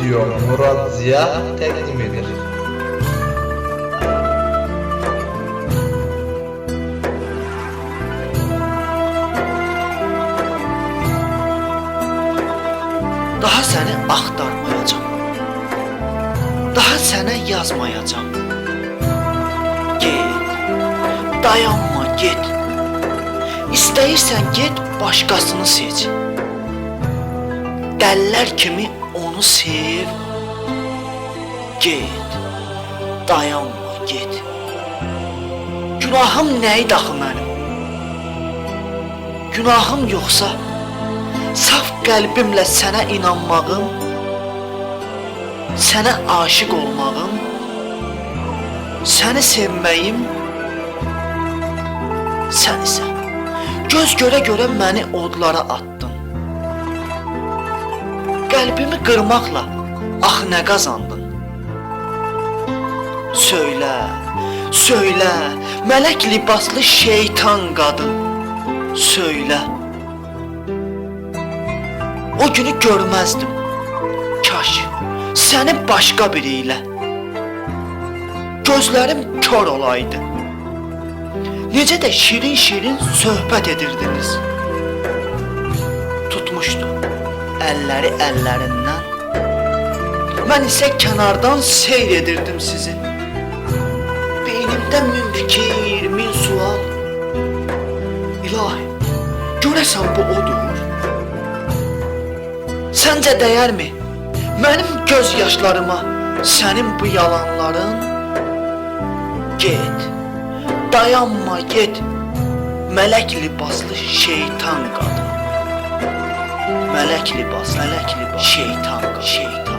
Stüdyo Murat Ziya təqdim edir. Daha səni axtarmayacam. Daha sənə yazmayacam. Get, dayanma, get. İstəyirsən get, başqasını seç. Dəllər kimi onu sev. Get, dayanma, get. Günahım nə idi axı mənim? Günahım yoxsa saf qəlbimlə sənə inanmağım, sənə aşiq olmağım, səni sevməyim, sən isə göz görə-görə məni odlara attın. Qəlbimi qırmaqla axı nə qazandın? Söylə, söylə, mələk libaslı şeytan qadın, söylə. O günü görməzdim, kaş səni başqa biri ilə. Gözlərim kör olaydı. Necə də şirin-şirin söhbət edirdiniz. Tutmuşdu əlləri əllərindən. Mən isə kənardan seyr edirdim sizi. Beynimdə min fikir, min sual. İlahi, görəsən bu odur? Səncə dəyərmi mənim göz yaşlarıma sənin bu yalanların? Get, dayanma, get. Mələk libaslı şeytan qadın. Mələk libaslı şeytan qadın.